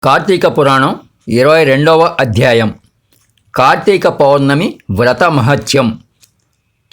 కార్తీక పురాణం 22వ అధ్యాయం. కార్తీక పౌర్ణమి వ్రత మహత్యం.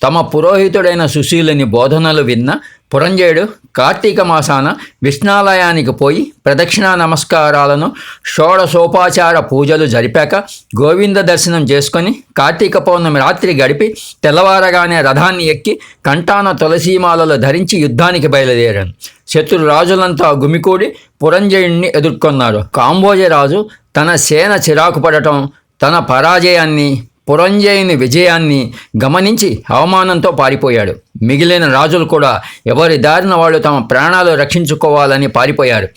తమ పురోహితుడైన సుశీలుని బోధనలు విన్న పురంజయుడు కార్తీక మాసాన విష్ణాలయానికి పోయి ప్రదక్షిణా నమస్కారాలను షోడశోపాచార పూజలు జరిపాక గోవింద దర్శనం చేసుకొని కార్తీక పౌర్ణమి రాత్రి గడిపి తెల్లవారగానే రథాన్ని ఎక్కి కంఠాన తులసీమాలలు ధరించి యుద్ధానికి బయలుదేరాను. శత్రు రాజులంతా గుమికూడి పురంజయుడిని ఎదుర్కొన్నారు. కాంబోజరాజు తన సేన చిరాకు పడటం, తన పరాజయాన్ని, పురంజయుని విజయాన్ని గమనించి అవమానంతో పారిపోయాడు. మిగిలిన రాజులు కూడా ఎవరి దారిన వాళ్ళు తమ ప్రాణాలు రక్షించుకోవాలని పారిపోయారు.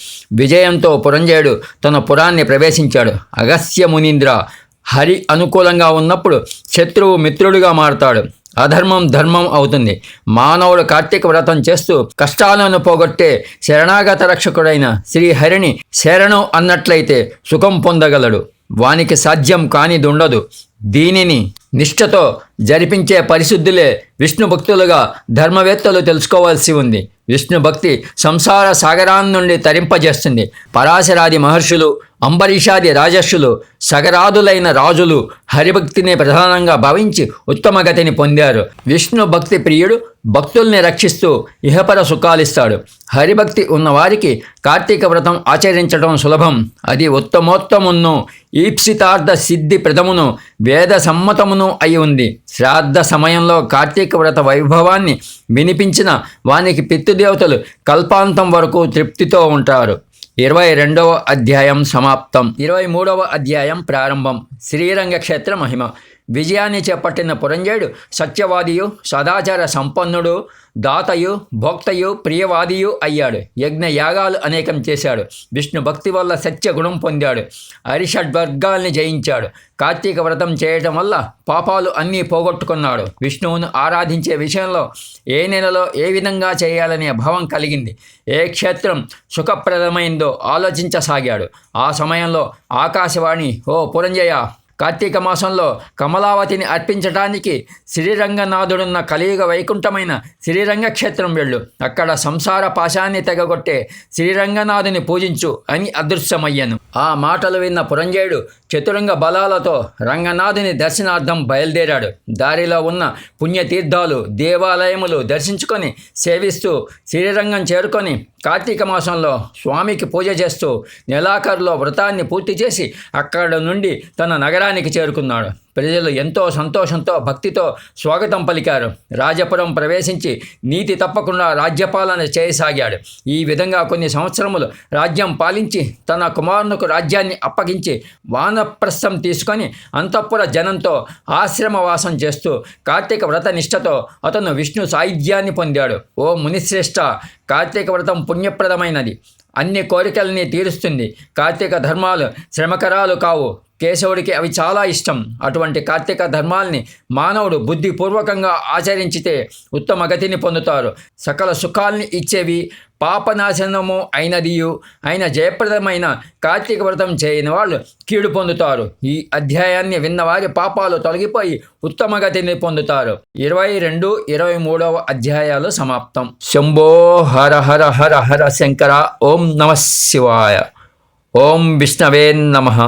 విజయంతో పురంజయుడు తన పురాన్ని ప్రవేశించాడు. అగస్త్య మునీంద్ర, హరి అనుకూలంగా ఉన్నప్పుడు శత్రువు మిత్రుడిగా మారుతాడు. అధర్మం ధర్మం అవుతుంది. మానవుడు కార్తీక వ్రతం చేస్తూ కష్టాలను పోగొట్టే శరణాగత రక్షకుడైన శ్రీహరిని శరణం అన్నట్లయితే సుఖం పొందగలడు. వానికి సాధ్యం కానిదుండదు. దీనిని నిష్ఠతో జరిపించే పరిశుద్ధులే విష్ణు భక్తులుగా ధర్మవేత్తలు తెలుసుకోవాల్సి ఉంది. విష్ణు భక్తి సంసార సాగరాన్ని నుండి తరింపజేస్తుంది. పరాశరాది మహర్షులు, అంబరీషాది రాజర్షులు, సగరాదులైన రాజులు హరిభక్తిని ప్రధానంగా భావించి ఉత్తమ గతిని పొందారు. విష్ణు భక్తి ప్రియుడు భక్తుల్ని రక్షిస్తూ ఇహపర సుఖాలిస్తాడు. హరిభక్తి ఉన్నవారికి కార్తీక వ్రతం ఆచరించడం సులభం. అది ఉత్తమోత్తమును, ఈప్సితార్థ సిద్ధి ప్రదమును, వేద సమ్మతమును అయి ఉంది. శ్రాద్ధ సమయంలో కార్తీక వ్రత వైభవాన్ని వినిపించిన వానికి పితృదేవతలు కల్పాంతం వరకు తృప్తితో ఉంటారు. 22వ అధ్యాయం సమాప్తం. 23వ అధ్యాయం ప్రారంభం. శ్రీరంగ క్షేత్ర మహిమ. విజయాన్ని చేపట్టిన పురంజయుడు సత్యవాదియు, సదాచార సంపన్నుడు, దాతయు, భోక్తయు, ప్రియవాదియు అయ్యాడు. యజ్ఞ యాగాలు అనేకం చేశాడు. విష్ణు భక్తి వల్ల సత్య గుణం పొందాడు. హరిషడ్వర్గాల్ని జయించాడు. కార్తీక వ్రతం చేయటం వల్ల పాపాలు అన్నీ పోగొట్టుకున్నాడు. విష్ణువును ఆరాధించే విషయంలో ఏ నెలలో ఏ విధంగా చేయాలనే భావం కలిగింది. ఏ క్షేత్రం సుఖప్రదమైందో ఆలోచించసాగాడు. ఆ సమయంలో ఆకాశవాణి, ఓ పురంజయ, కార్తీక మాసంలో కమలావతిని అర్పించటానికి శ్రీరంగనాథుడున్న కలియుగ వైకుంఠమైన శ్రీరంగ క్షేత్రం వెళ్ళు. అక్కడ సంసార పాశాన్ని తెగగొట్టే శ్రీరంగనాథుని పూజించు అని అదృశ్యమయ్యాను. ఆ మాటలు విన్న పురంజయుడు చతురంగ బలాలతో రంగనాథుని దర్శనార్థం బయలుదేరాడు. దారిలో ఉన్న పుణ్యతీర్థాలు, దేవాలయములు దర్శించుకొని సేవిస్తూ శ్రీరంగం చేరుకొని కార్తీక మాసంలో స్వామికి పూజ చేస్తూ నెలాఖరులో వ్రతాన్ని పూర్తి చేసి అక్కడ నుండి తన నగరానికి చేరుకున్నాడు. ప్రజలు ఎంతో సంతోషంతో భక్తితో స్వాగతం పలికారు. రాజపురం ప్రవేశించి నీతి తప్పకుండా రాజ్యపాలన చేయసాగాడు. ఈ విధంగా కొన్ని సంవత్సరములు రాజ్యం పాలించి తన కుమారునికి రాజ్యాన్ని అప్పగించి వానప్రస్థం తీసుకొని అంతఃపుర జనంతో ఆశ్రమవాసం చేస్తూ కార్తీక వ్రత నిష్ఠతో అతను విష్ణు సాయుధ్యాన్ని పొందాడు. ఓ మునిశ్రేష్ఠ, కార్తీక వ్రతం పుణ్యప్రదమైనది. అన్ని కోరికల్ని తీరుస్తుంది. కార్తీక ధర్మాలు శ్రమకరాలు కావు. కేశవుడికి అవి చాలా ఇష్టం. అటువంటి కార్తీక ధర్మాల్ని మానవుడు బుద్ధిపూర్వకంగా ఆచరించితే ఉత్తమ గతిని పొందుతారు. సకల సుఖాల్ని ఇచ్చేవి, పాపనాశనము అయిన జయప్రదమైన కార్తీక వ్రతం చేయని వాళ్ళు కీడు పొందుతారు. ఈ అధ్యాయాన్ని విన్నవారి పాపాలు తొలగిపోయి ఉత్తమ గతిని పొందుతారు. 22, 23వ అధ్యాయాలు సమాప్తం. శంభో హర హర హర హర శంకర. ఓం నమః శివాయ. ఓం విష్ణవే నమః.